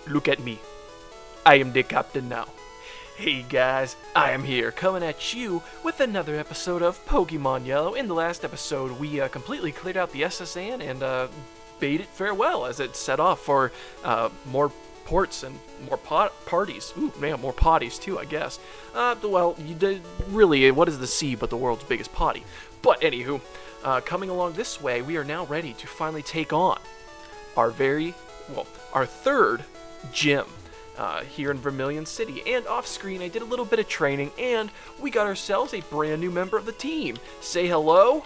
Look at me. I am the captain now. Hey guys, I am here coming at you with another episode of Pokemon Yellow. In the last episode, we completely cleared out the SSN and bade it farewell as it set off for more ports and more parties. Ooh, man, more potties too, I guess. Well, you did really, what is the sea but the world's biggest potty? But anywho, coming along this way, we are now ready to finally take on our third gym. Here in Vermilion City, and off screen I did a little bit of training and we got ourselves a brand new member of the team. Say hello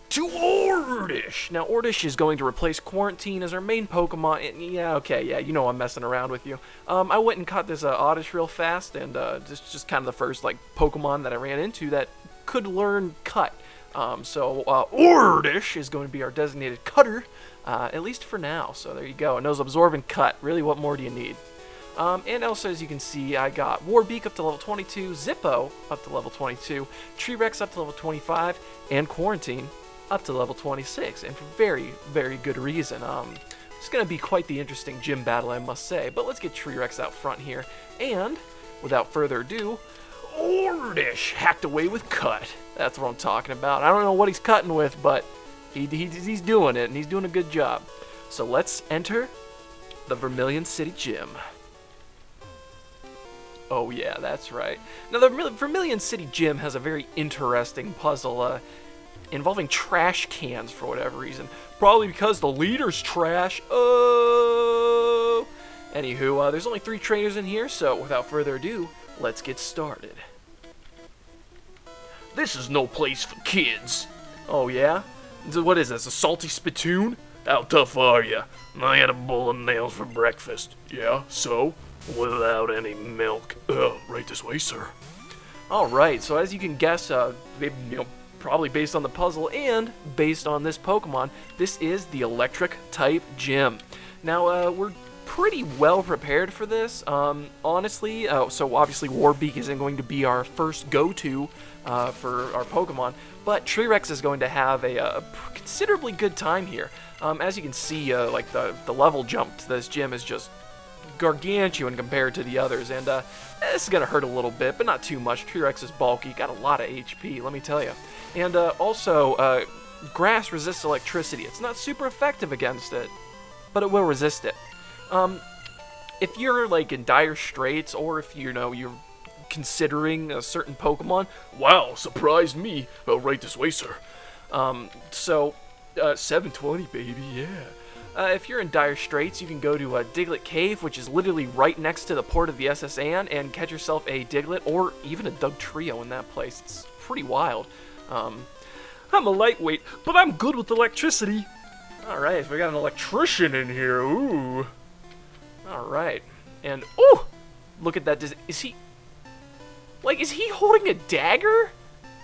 to Ordish. Now Ordish is going to replace Quarantine as our main Pokemon, and yeah, you know I'm messing around with you. I went and caught this Oddish real fast, and just kind of the first like Pokemon that I ran into that could learn Cut. So Ordish is going to be our designated cutter, at least for now. So there you go. It knows Absorb and Cut. Really, what more do you need? And also, as you can see, I got Warbeak up to level 22, Zippo up to level 22, Treerex up to level 25, and Quarantine up to level 26, and for very, very good reason. It's going to be quite the interesting gym battle, I must say, but let's get Treerex out front here, and, without further ado, Ordish hacked away with Cut. That's what I'm talking about. I don't know what he's cutting with, but he's doing it, and he's doing a good job. So let's enter the Vermilion City Gym. Oh yeah, that's right. Now the Vermilion City Gym has a very interesting puzzle involving trash cans for whatever reason. Probably because the leader's trash. Oh! Anywho, there's only 3 trainers in here, so without further ado, let's get started. This is no place for kids. Oh yeah? What is this, a salty spittoon? How tough are you? I had a bowl of nails for breakfast. Yeah, so? Without any milk. Right this way, sir. Alright, so as you can guess, probably based on the puzzle and based on this Pokemon, this is the Electric type gym. Now, we're pretty well prepared for this, honestly. So obviously Warbeak isn't going to be our first go-to for our Pokemon, but Treerex is going to have a considerably good time here. As you can see, like the level jump to this gym is just gargantuan compared to the others, and this is gonna hurt a little bit, but not too much. Treerex is bulky, got a lot of HP, let me tell you. And also, grass resists electricity. It's not super effective against it, but it will resist it. If you're like in dire straits, or if you're considering a certain Pokemon, wow, surprised me. Right this way, sir. 720, baby, yeah. If you're in dire straits, you can go to Diglett Cave, which is literally right next to the port of the SSN, and catch yourself a Diglett or even a Dugtrio in that place. It's pretty wild. I'm a lightweight, but I'm good with electricity. Alright, so we got an electrician in here. Ooh. Alright. And, ooh! Look at that. Is he holding a dagger?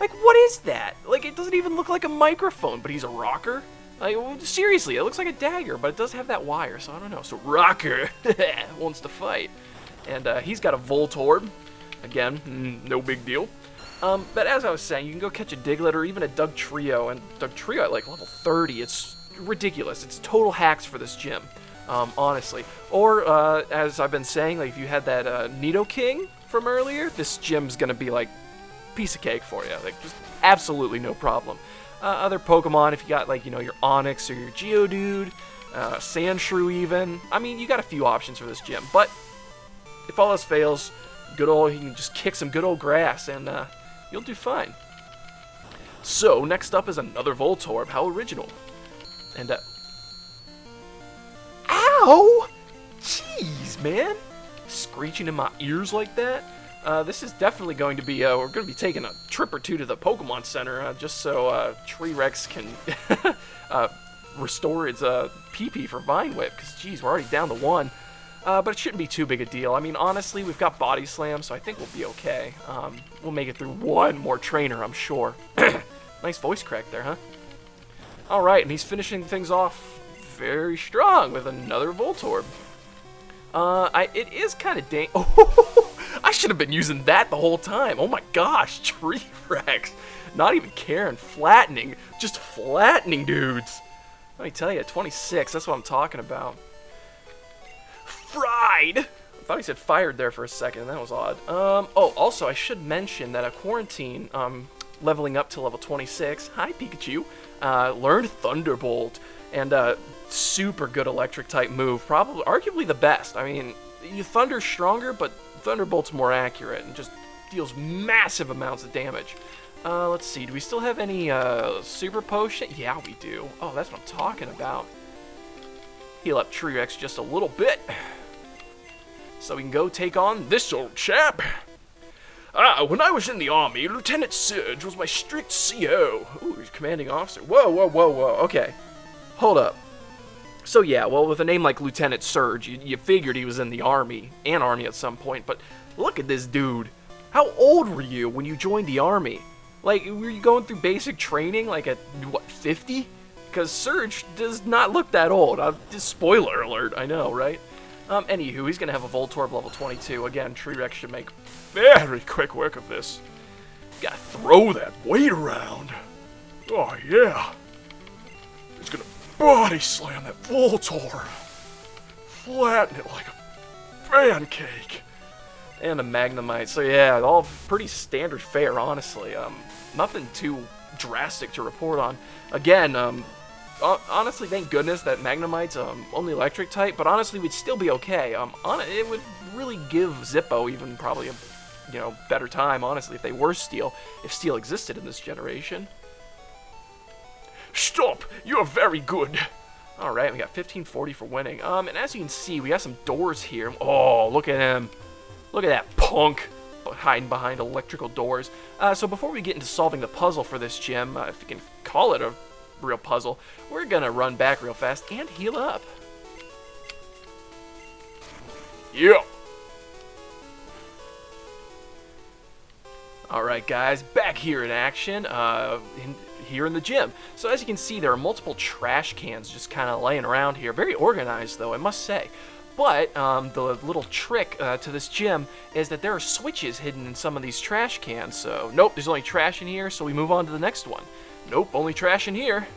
Like, what is that? Like, it doesn't even look like a microphone, but he's a rocker? Like, seriously, it looks like a dagger, but it does have that wire, so I don't know. So Rocker wants to fight. And he's got a Voltorb. Again, no big deal. But as I was saying, you can go catch a Diglett or even a Dugtrio. And Dugtrio at like level 30, it's ridiculous. It's total hacks for this gym, honestly. Or, as I've been saying, like if you had that Nidoking from earlier, this gym's going to be like piece of cake for you. Like, just absolutely no problem. Other Pokemon, if you got like, your Onix or your Geodude, Sandshrew even. I mean, you got a few options for this gym, but if all else fails, you can just kick some good old grass and you'll do fine. So, next up is another Voltorb. How original. And, ow! Jeez, man! Screeching in my ears like that? This is definitely going to be, we're going to be taking a trip or two to the Pokemon Center, just so Treerex can restore its PP for Vine Whip, because, geez, we're already down to 1. But it shouldn't be too big a deal. I mean, honestly, we've got Body Slam, so I think we'll be okay. We'll make it through one more trainer, I'm sure. Nice voice crack there, huh? Alright, and he's finishing things off very strong with another Voltorb. It is kind of Oh, I should have been using that the whole time. Oh my gosh, Treerex. Not even caring. Flattening. Just flattening dudes. Let me tell you, 26, that's what I'm talking about. fried. I thought he said fired there for a second. That was odd. Oh, also, I should mention that a Quarantine, leveling up to level 26, hi Pikachu, learned Thunderbolt, and super good electric type move, probably, arguably the best. I mean, Thunder's stronger, but Thunderbolt's more accurate and just deals massive amounts of damage. Let's see, do we still have any super potion? Yeah, we do. Oh, that's what I'm talking about. Heal up T-Rex just a little bit, so we can go take on this old chap. When I was in the army, Lieutenant Surge was my strict CO. Ooh, he's commanding officer. Whoa, whoa, whoa, whoa. Okay, hold up. So yeah, well, with a name like Lieutenant Surge, you figured he was in the army at some point, but look at this dude. How old were you when you joined the army? Like, were you going through basic training, like at, what, 50? Because Surge does not look that old. Just spoiler alert, I know, right? Anywho, he's going to have a Voltorb level 22. Again, T-Rex should make very quick work of this. You gotta throw that weight around. Oh, yeah. He's going to body slam that Voltorb. Flatten it like a pancake. And a Magnemite. So yeah, all pretty standard fare, honestly. Nothing too drastic to report on. Again, honestly, thank goodness that Magnemite's only electric type, but honestly, we'd still be okay. It would really give Zippo even probably a better time, honestly, if they were Steel, if Steel existed in this generation. Stop! You're very good! Alright, we got 1540 for winning. And as you can see, we got some doors here. Oh, look at him. Look at that punk hiding behind electrical doors. So before we get into solving the puzzle for this gym, if you can call it a real puzzle, we're gonna run back real fast and heal up. Yeah. Alright guys, back here in action, here in the gym. So as you can see, there are multiple trash cans just kind of laying around here. Very organized though, I must say. But the little trick to this gym is that there are switches hidden in some of these trash cans. So, nope, there's only trash in here, so we move on to the next one. Nope, only trash in here.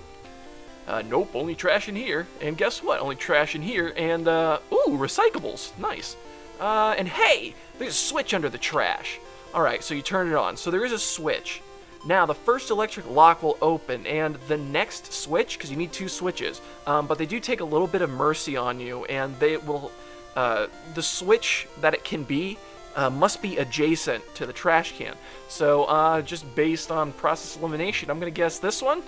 Nope, only trash in here. And guess what? Only trash in here. And, ooh, recyclables. Nice. And hey, there's a switch under the trash. Alright, so you turn it on. So there is a switch. Now, the first electric lock will open, and the next switch, because you need two switches, but they do take a little bit of mercy on you, and they will, the switch that it can be must be adjacent to the trash can. So, just based on process elimination, I'm going to guess this one?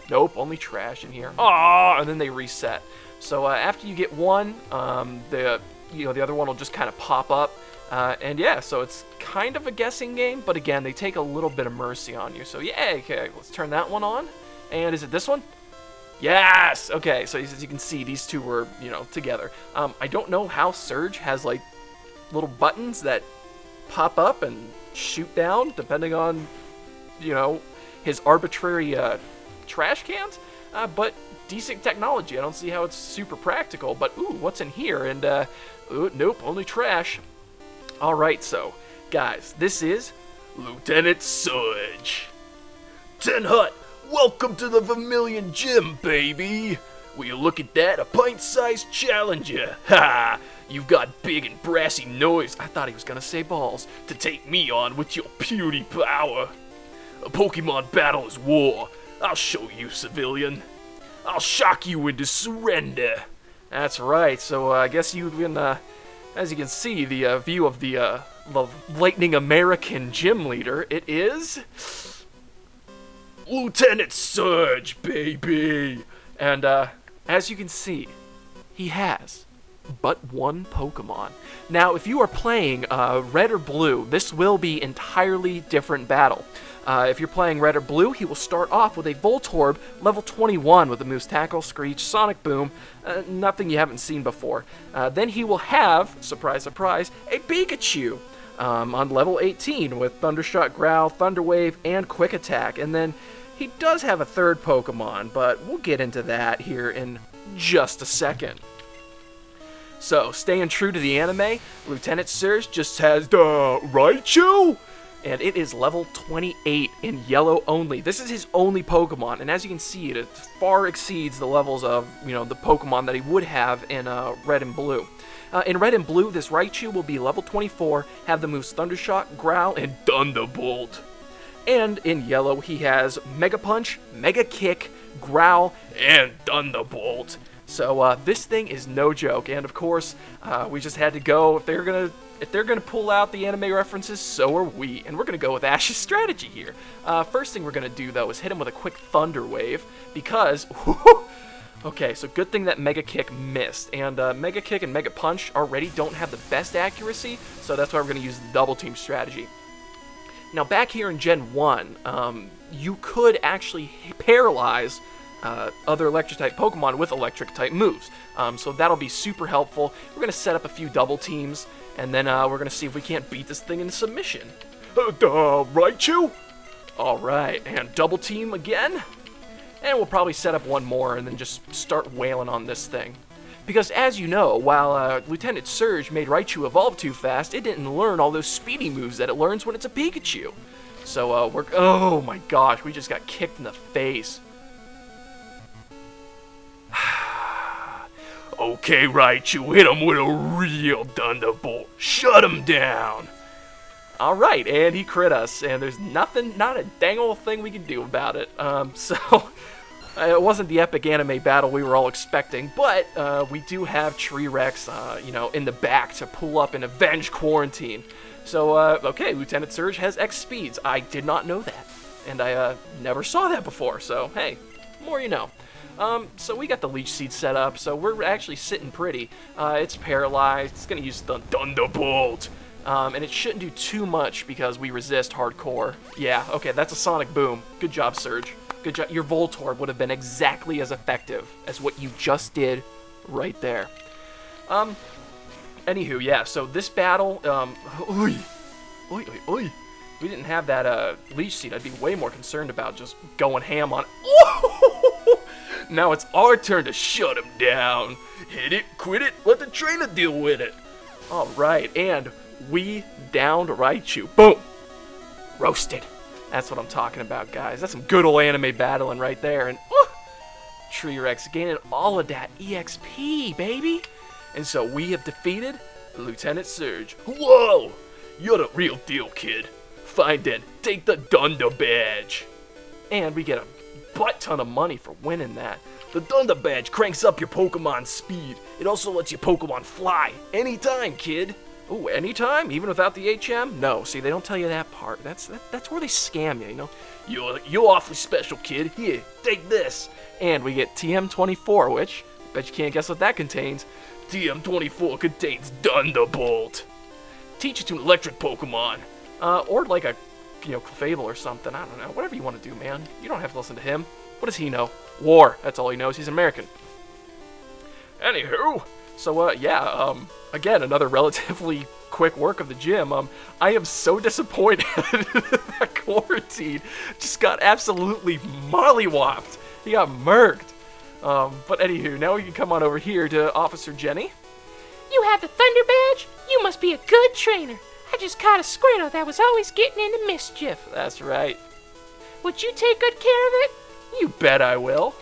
Nope, only trash in here. Ah, and then they reset. So, after you get one, the other one will just kind of pop up. And yeah, so it's kind of a guessing game, but again, they take a little bit of mercy on you. So yeah, okay, let's turn that one on. And is it this one? Yes! Okay, so as you can see, these two were, together. I don't know how Surge has, like, little buttons that pop up and shoot down, depending on, his arbitrary trash cans. But decent technology. I don't see how it's super practical, but ooh, what's in here? And, nope, only trash. Alright, so, guys, this is Lieutenant Surge. Ten Hut, welcome to the Vermilion Gym, baby. Will you look at that? A pint-sized challenger. Ha! You've got big and brassy noise, I thought he was gonna say balls, to take me on with your puny power. A Pokemon battle is war. I'll show you, civilian. I'll shock you into surrender. That's right, so I guess you've been, as you can see, the view of the Lightning American gym leader, it is Lieutenant Surge, baby! And as you can see, he has but one Pokemon. Now, if you are playing Red or Blue, this will be entirely different battle. If you're playing Red or Blue, he will start off with a Voltorb, level 21 with a Moose Tackle, Screech, Sonic Boom, nothing you haven't seen before. Then he will have, surprise, surprise, a Pikachu on level 18 with Thunderstruck, Growl, Thunder Wave, and Quick Attack. And then he does have a third Pokemon, but we'll get into that here in just a second. So, staying true to the anime, Lieutenant Surge just has the Raichu, and it is level 28 in yellow only. This is his only Pokemon, and as you can see, it far exceeds the levels of, the Pokemon that he would have in red and blue. In red and blue, this Raichu will be level 24, have the moves Thundershock, Growl, and Thunderbolt. And in yellow, he has Mega Punch, Mega Kick, Growl, and Thunderbolt. So this thing is no joke, and of course, we just had to go. If they're gonna pull out the anime references, so are we. And we're gonna go with Ash's strategy here. First thing we're gonna do though is hit him with a quick Thunder Wave because. Okay, so good thing that Mega Kick missed, and Mega Kick and Mega Punch already don't have the best accuracy, so that's why we're gonna use the double team strategy. Now back here in Gen 1, you could actually paralyze other electric-type Pokemon with electric-type moves. So that'll be super helpful. We're going to set up a few double teams, and then we're going to see if we can't beat this thing into submission. Raichu? Alright, and double team again. And we'll probably set up one more and then just start wailing on this thing. Because as you know, while Lieutenant Surge made Raichu evolve too fast, it didn't learn all those speedy moves that it learns when it's a Pikachu. So oh my gosh, we just got kicked in the face. Okay, Raichu, hit him with a real Thunderbolt. Shut him down. Alright, and he crit us, and there's nothing, not a dang old thing we can do about it. It wasn't the epic anime battle we were all expecting, but we do have T-Rex, in the back to pull up and avenge Quarantine. So, okay, Lieutenant Surge has X speeds. I did not know that, and I never saw that before, so hey, more you know. So we got the Leech Seed set up, so we're actually sitting pretty. It's paralyzed, it's gonna use the Thunderbolt, and it shouldn't do too much because we resist hardcore. Yeah, okay, that's a Sonic Boom. Good job, Surge. Good job. Your Voltorb would have been exactly as effective as what you just did right there. Anywho, yeah, so this battle, we didn't have that, Leech Seed. I'd be way more concerned about just going ham on it. Now it's our turn to shut him down. Hit it, quit it, let the trainer deal with it. Alright, and we downed Raichu. Boom! Roasted. That's what I'm talking about, guys. That's some good old anime battling right there. And T-Rex gaining all of that EXP, baby. And so we have defeated Lieutenant Surge. Whoa! You're the real deal, kid. Fine then, take the Thunder Badge. And we get a butt ton of money for winning that. The Thunder Badge cranks up your Pokemon's speed. It also lets your Pokemon fly. Anytime, kid. Ooh, anytime? Even without the HM? No, see, they don't tell you that part. That's where they scam you, you know? You're awfully special, kid. Here, take this. And we get TM24, which, bet you can't guess what that contains. TM24 contains Thunderbolt. Teach it to an electric Pokemon. Or like a, Clefable or something. I don't know. Whatever you want to do, man. You don't have to listen to him. What does he know? War. That's all he knows. He's American. Anywho, so, again, another relatively quick work of the gym. I am so disappointed that Quarantine just got absolutely mollywopped. He got murked. But anywho, now we can come on over here to Officer Jenny. You have the Thunder Badge? You must be a good trainer. I just caught a Squirtle that was always getting into mischief. That's right. Would you take good care of it? You bet I will.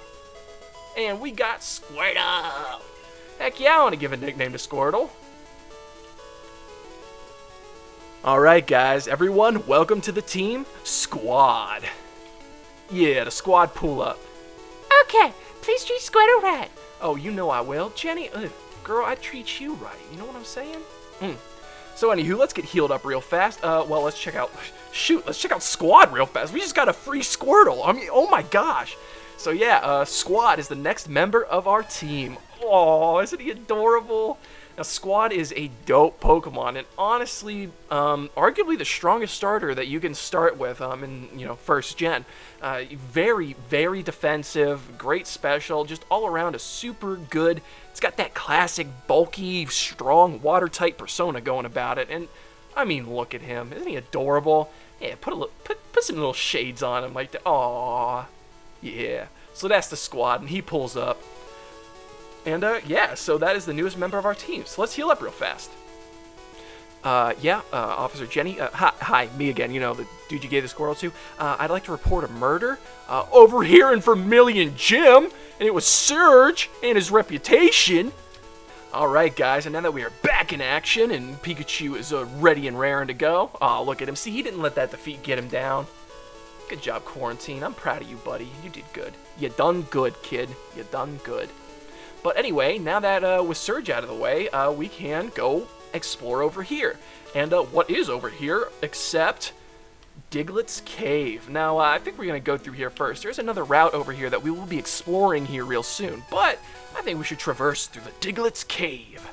And we got Squirtle. Heck yeah, I want to give a nickname to Squirtle. Alright guys, everyone, welcome to the team Squad. Yeah, the squad pull up. Okay, please treat Squirtle right. Oh, you know I will. Jenny, girl, I treat you right. You know what I'm saying? So anywho, let's get healed up real fast. Well, let's check out Squad real fast. We just got a free Squirtle. I mean, oh my gosh. So yeah, Squad is the next member of our team. Oh, isn't he adorable? Now, Squad is a dope Pokemon, and honestly, arguably the strongest starter that you can start with in first gen. Very, very defensive, great special, just all around a super good. It's got that classic bulky, strong water type persona going about it, and I mean, look at him. Isn't he adorable? Yeah, put some little shades on him like that. Aww, yeah. So that's the Squad, and he pulls up. And, yeah, so that is the newest member of our team. So let's heal up real fast. Officer Jenny. Hi, me again, the dude you gave the Squirtle to. I'd like to report a murder over here in Vermilion Gym, and it was Surge and his reputation. Alright guys, and now that we are back in action and Pikachu is ready and raring to go. Oh, look at him. See, he didn't let that defeat get him down. Good job, Quarantine. I'm proud of you, buddy. You did good. You done good, kid. You done good. But anyway, now that with Surge out of the way, we can go explore over here. And what is over here except Diglett's Cave. Now, I think we're going to go through here first. There's another route over here that we will be exploring here real soon, but I think we should traverse through the Diglett's Cave.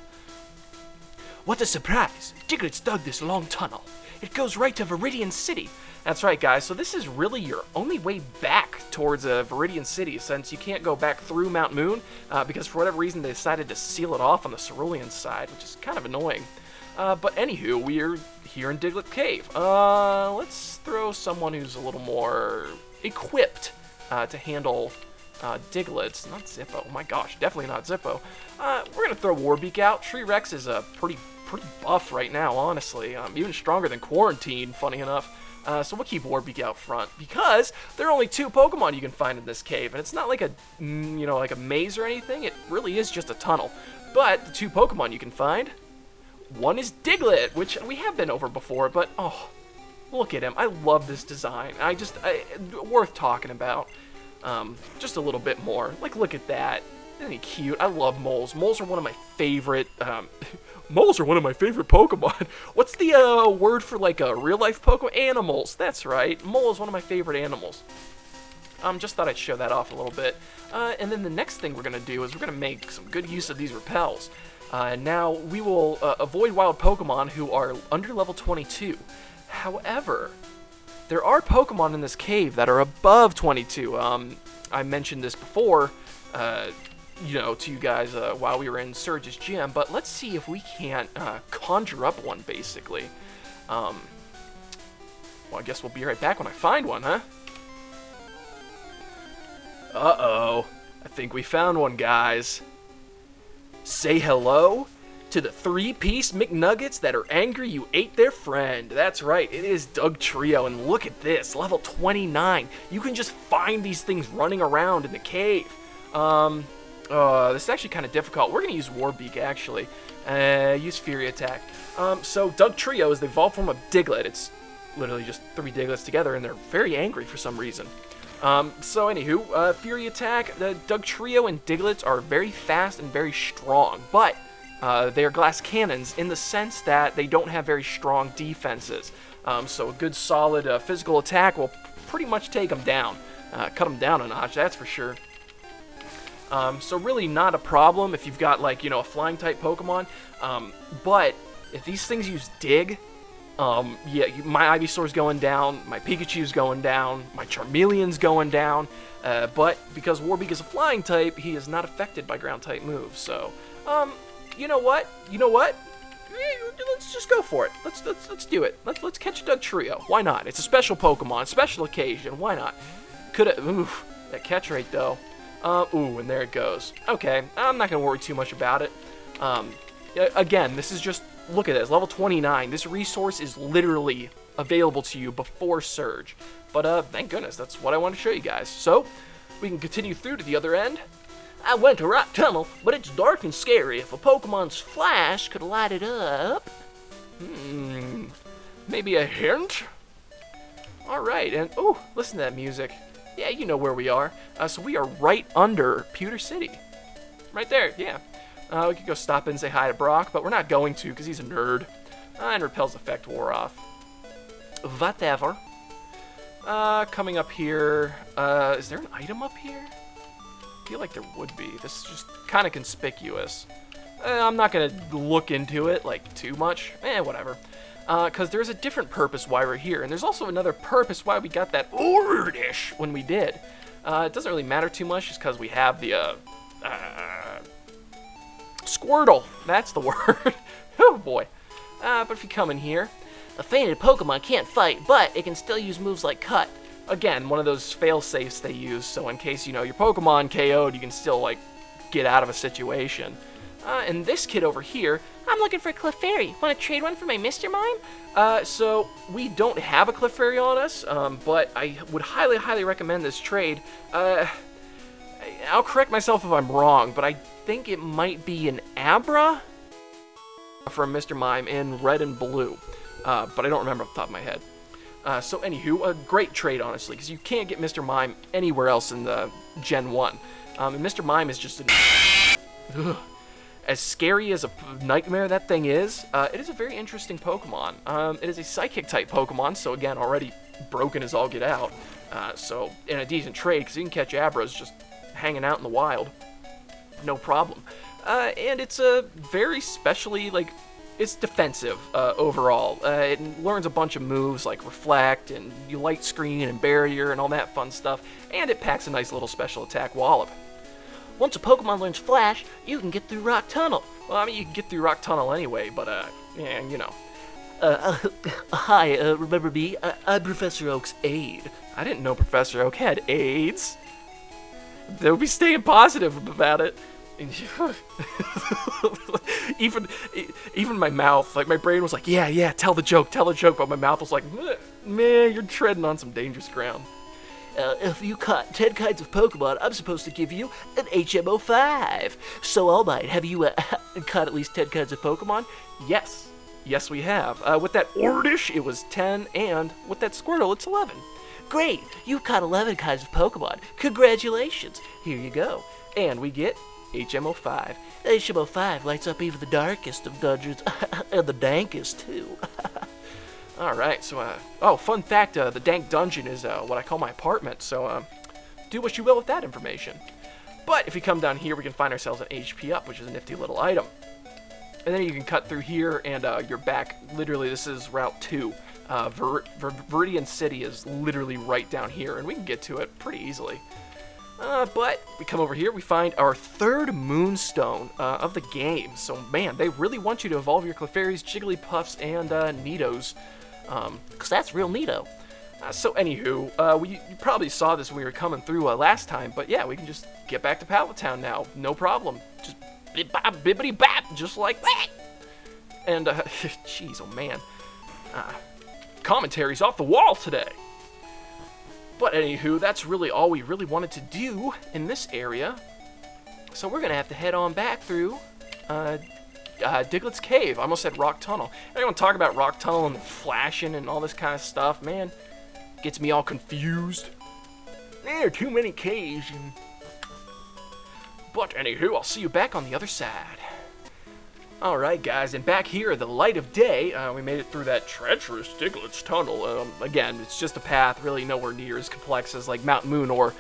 What a surprise! Diglett's dug this long tunnel. It goes right to Viridian City. That's right, guys, so this is really your only way back towards Viridian City, since you can't go back through Mount Moon, because for whatever reason they decided to seal it off on the Cerulean side, which is kind of annoying. But anywho, we're here in Diglett's Cave. Let's throw someone who's a little more equipped to handle Digletts. Not Zippo. Oh my gosh, definitely not Zippo. We're gonna throw Warbeak out. Tree Rex is pretty buff right now, honestly. Even stronger than Quarantine, funny enough. So we'll keep Warbeak out front because there are only 2 Pokemon you can find in this cave, and it's not like a like a maze or anything. It really is just a tunnel. But the 2 Pokemon you can find. One is Diglett, which we have been over before, but oh, look at him. I love this design. Worth talking about. Just a little bit more. Like, look at that. Isn't he cute? I love moles. Moles are one of my favorite, moles are one of my favorite Pokemon. What's the, word for, like, a real-life Pokemon? Animals. That's right. Mole is one of my favorite animals. Just thought I'd show that off a little bit. And then the next thing we're going to do is we're going to make some good use of these repels. Now, we will avoid wild Pokemon who are under level 22. However, there are Pokemon in this cave that are above 22. I mentioned this before, to you guys while we were in Surge's gym, but let's see if we can't conjure up one, basically. Well, I guess we'll be right back when I find one, huh? Uh-oh. I think we found one, guys. Say hello to the 3-piece McNuggets that are angry you ate their friend. That's right, it is Dugtrio, and look at this, level 29. You can just find these things running around in the cave. This is actually kind of difficult. We're going to use Warbeak, actually. Use Fury Attack. So Dugtrio is the evolved form of Diglett. It's literally just 3 Digletts together, and they're very angry for some reason. So anywho, Fury Attack, the Dugtrio and Digletts are very fast and very strong, but they are glass cannons in the sense that they don't have very strong defenses. So a good solid physical attack will pretty much take them down, cut them down a notch, that's for sure. So really not a problem if you've got, like, a flying type Pokemon, but if these things use Dig, yeah, my Ivysaur's going down, my Pikachu's going down, my Charmeleon's going down, but because Warbeak is a flying type, he is not affected by ground type moves, so, you know what? Let's just go for it. Let's do it. Let's catch a Dugtrio. Why not? It's a special Pokemon, special occasion. Why not? Oof, that catch rate though. Ooh, and there it goes. Okay, I'm not gonna worry too much about it. Again, this is just, look at this, level 29. This resource is literally available to you before Surge. But thank goodness, that's what I want to show you guys. So we can continue through to the other end. I went to Rock Tunnel, but it's dark and scary. If a Pokemon's flash could light it up. Maybe a hint? Alright, and oh, listen to that music. Yeah, you know where we are. So we are right under Pewter City. Right there, yeah. We could go stop in and say hi to Brock, but we're not going to because he's a nerd. And Repel's effect wore off. Whatever. Coming up here. Is there an item up here? I feel like there would be. This is just kind of conspicuous. I'm not going to look into it, like, too much. Whatever. Because there's a different purpose why we're here. And there's also another purpose why we got that Ordish when we did. It doesn't really matter too much just because we have the, Squirtle. That's the word. Oh, boy. But if you come in here, a fainted Pokemon can't fight, but it can still use moves like Cut. Again, one of those fail-safes they use, so in case, your Pokemon KO'd, you can still, like, get out of a situation. And this kid over here, I'm looking for a Clefairy. Want to trade one for my Mr. Mime? So we don't have a Clefairy on us, but I would highly, highly recommend this trade. I'll correct myself if I'm wrong, but I think it might be an Abra from Mr. Mime in red and blue, but I don't remember off the top of my head. So anywho, a great trade, honestly, because you can't get Mr. Mime anywhere else in the Gen 1. And Mr. Mime is just as scary as a nightmare that thing is. It is a very interesting Pokemon. It is a Psychic-type Pokemon, so again, already broken as all get out. So, in a decent trade, because you can catch Abras just hanging out in the wild. No problem. And it's a very specially, like, it's defensive overall. It learns a bunch of moves like Reflect and Light Screen and Barrier and all that fun stuff, and it packs a nice little special attack Wallop. Once a Pokemon learns Flash, you can get through Rock Tunnel. Well, I mean, you can get through Rock Tunnel anyway, but, yeah, you know. Hi, remember me? I'm Professor Oak's aide. I didn't know Professor Oak had AIDS. They would be staying positive about it. even my mouth, like my brain was like, yeah, tell the joke, but my mouth was like, man, you're treading on some dangerous ground. If you caught 10 kinds of Pokemon, I'm supposed to give you an HMO 5. So, All Might, have you caught at least 10 kinds of Pokemon? Yes, we have. With that Ordish, it was 10, and with that Squirtle, it's 11. Great, you've caught 11 kinds of Pokemon. Congratulations. Here you go. And we get HMO 5. HMO 5 lights up even the darkest of dungeons, and the dankest, too. Alright, so, fun fact, the dank dungeon is, what I call my apartment, so, do what you will with that information. But if we come down here, we can find ourselves an HP up, which is a nifty little item. And then you can cut through here, and, you're back. Literally, this is Route 2. Viridian City is literally right down here, and we can get to it pretty easily. But we come over here, we find our third Moonstone of the game. So, man, they really want you to evolve your Clefairies, Jigglypuffs, and Nidos. Because that's real neato. So, anywho, you probably saw this when we were coming through last time, but yeah, we can just get back to Pallet Town now. No problem. Just bip-bop, bippity-bap, just like that. And, jeez, oh man. Commentary's off the wall today. But anywho, that's really all we really wanted to do in this area. So we're going to have to head on back through Diglett's Cave. I almost said Rock Tunnel. Anyone talk about Rock Tunnel and the flashing and all this kind of stuff, man, gets me all confused. There are too many caves. But anywho, I'll see you back on the other side. Alright guys, and back here, the light of day, we made it through that treacherous Diglett's Tunnel. Again, it's just a path, really nowhere near as complex as like Mount Moon or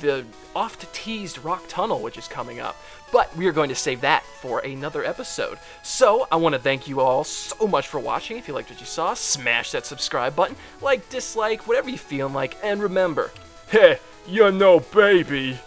the oft-teased Rock Tunnel, which is coming up. But we are going to save that for another episode. So, I want to thank you all so much for watching. If you liked what you saw, smash that subscribe button, like, dislike, whatever you feel like, and remember, hey, you're no baby.